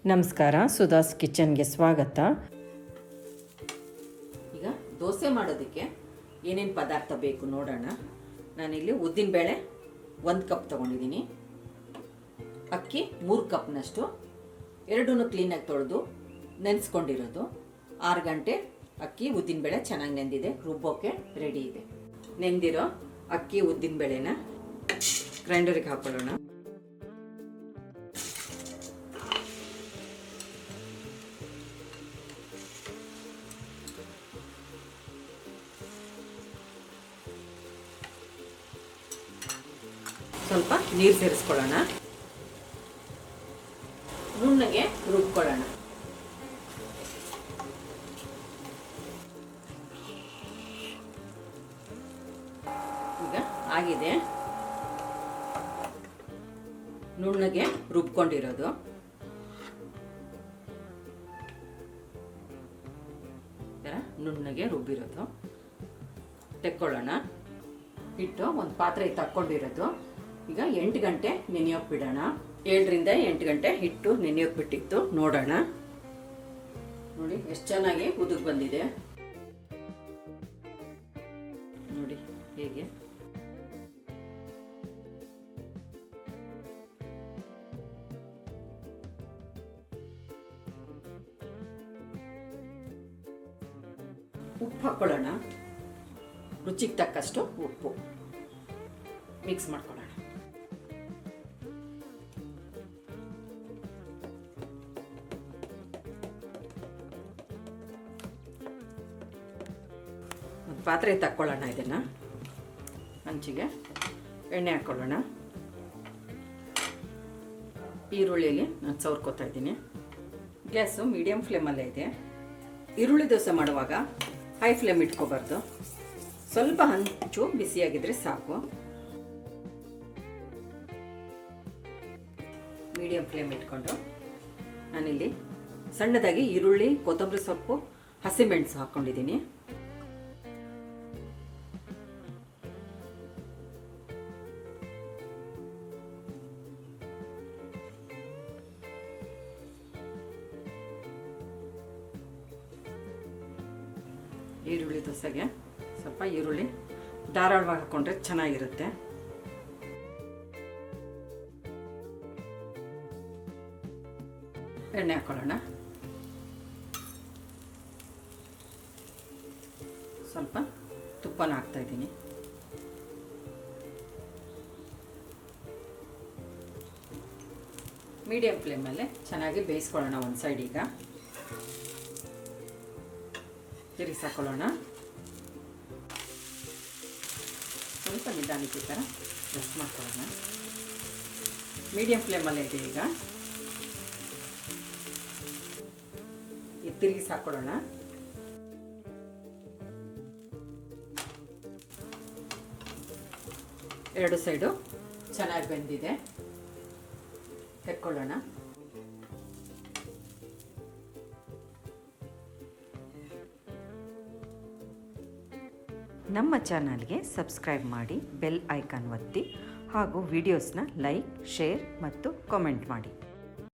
ನಮಸ್ಕಾರ, ಸುಧಾಸ್ ಕಿಚನ್ಗೆ ಸ್ವಾಗತ. ಈಗ ದೋಸೆ ಮಾಡೋದಕ್ಕೆ ಏನೇನು ಪದಾರ್ಥ ಬೇಕು ನೋಡೋಣ. ನಾನಿಲ್ಲಿ ಉದ್ದಿನಬೇಳೆ 1 ಕಪ್ ತೊಗೊಂಡಿದ್ದೀನಿ, ಅಕ್ಕಿ 3 ಕಪ್ನಷ್ಟು, ಎರಡೂ ಕ್ಲೀನಾಗಿ ತೊಳೆದು ನೆನೆಸ್ಕೊಂಡಿರೋದು. 6 ಗಂಟೆ ಅಕ್ಕಿ ಉದ್ದಿನಬೇಳೆ ಚೆನ್ನಾಗಿ ನೆಂದಿದೆ, ರುಬ್ಬೋಕ್ಕೆ ರೆಡಿ ಇದೆ. ನೆಂದಿರೋ ಅಕ್ಕಿ ಉದ್ದಿನಬೇಳೆನ ಗ್ರೈಂಡರಿಗೆ ಹಾಕೊಳ್ಳೋಣ. ಸ್ವಲ್ಪ ನೀರು ಸೇರಿಸ್ಕೊಳ್ಳೋಣ, ನುಣ್ಣಗೆ ರುಬ್ಕೊಳ್ಳೋಣ. ಈಗ ಆಗಿದೆ, ನುಣ್ಣಗೆ ರುಬ್ಕೊಂಡಿರೋದು. ನುಣ್ಣಗೆ ರುಬ್ಬಿರೋದು ತೆಕ್ಕೊಳ್ಳೋಣ. ಹಿಟ್ಟು ಒಂದು ಪಾತ್ರೆ ತಕ್ಕೊಂಡಿರೋದು. ಈಗ 8 ಗಂಟೆ ನೆನೆಯೋಕೆ ಬಿಡೋಣ. 7 ರಿಂದ 8 ಗಂಟೆ ಹಿಟ್ಟು ನೆನೆಯೋಕೆ ಬಿಟ್ಟಿತ್ತು. ನೋಡೋಣ, ನೋಡಿ ಎಷ್ಟು ಚೆನ್ನಾಗಿ ಉದುಗ್ ಬಂದಿದೆ. ನೋಡಿ ಹೇಗೆ. ಉಪ್ಪು ಹಾಕೊಳ್ಳೋಣ, ರುಚಿಗೆ ತಕ್ಕಷ್ಟು ಉಪ್ಪು ಮಿಕ್ಸ್ ಮಾಡ್ಕೊಳ್ಳೋಣ. ಒಂದು ಪಾತ್ರೆ ತಕ್ಕೊಳ್ಳೋಣ. ಇದನ್ನು ಹಂಚಿಗೆ ಎಣ್ಣೆ ಹಾಕ್ಕೊಳ್ಳೋಣ. ಈರುಳ್ಳಿಯಲ್ಲಿ ನಾನು ಸವರ್ಕೋತಾ ಇದ್ದೀನಿ. ಗ್ಯಾಸು ಮೀಡಿಯಮ್ ಫ್ಲೇಮಲ್ಲೇ ಇದೆ. ಈರುಳ್ಳಿ ದೋಸೆ ಮಾಡುವಾಗ ಹೈ ಫ್ಲೇಮ್ ಇಟ್ಕೋಬಾರ್ದು, ಸ್ವಲ್ಪ ಹಂಚು ಬಿಸಿಯಾಗಿದ್ರೆ ಸಾಕು. ಮೀಡಿಯಂ ಫ್ಲೇಮ್ ಇಟ್ಕೊಂಡು ನಾನಿಲ್ಲಿ ಸಣ್ಣದಾಗಿ ಈರುಳ್ಳಿ, ಕೊತ್ತಂಬರಿ ಸೊಪ್ಪು, ಹಸಿಮೆಣಸು ಹಾಕ್ಕೊಂಡಿದ್ದೀನಿ. ಈರುಳ್ಳಿ ದೋಸೆಗೆ ಸ್ವಲ್ಪ ಈರುಳ್ಳಿ ಧಾರಾಳವಾಗಿ ಹಾಕ್ಕೊಂಡ್ರೆ ಚೆನ್ನಾಗಿರುತ್ತೆ. ಎಣ್ಣೆ ಹಾಕೊಳ್ಳೋಣ. ಸ್ವಲ್ಪ ತುಪ್ಪನ ಹಾಕ್ತಾ ಇದ್ದೀನಿ. ಮೀಡಿಯಂ ಫ್ಲೇಮಲ್ಲೇ ಚೆನ್ನಾಗಿ ಬೇಯಿಸ್ಕೊಳ್ಳೋಣ. ಒಂದು ಸೈಡ್ ಈಗ ತಿರುಗಿಸಿ ಹಾಕೊಳ್ಳೋಣ. ಸ್ವಲ್ಪ ನಿಧಾನಕ್ಕೆ ಈ ಥರ ಪ್ರೆಸ್ ಮಾಡ್ಕೊಳ್ಳೋಣ. ಮೀಡಿಯಂ ಫ್ಲೇಮಲ್ಲೇ ಇದೆ. ಈಗ ತಿರುಗಿಸಿ ಹಾಕೊಳ್ಳೋಣ. ಎರಡು ಸೈಡು ಚೆನ್ನಾಗಿ ಬೆಂದಿದೆ, ತೆಕ್ಕೊಳ್ಳೋಣ. ನಮ್ಮ ಚಾನಲ್ಗೆ ಸಬ್ಸ್ಕ್ರೈಬ್ ಮಾಡಿ, ಬೆಲ್ ಐಕಾನ್ ಒತ್ತಿ ಹಾಗೂ ವಿಡಿಯೋಸ್ನ ಲೈಕ್, ಶೇರ್ ಮತ್ತು ಕಾಮೆಂಟ್ ಮಾಡಿ.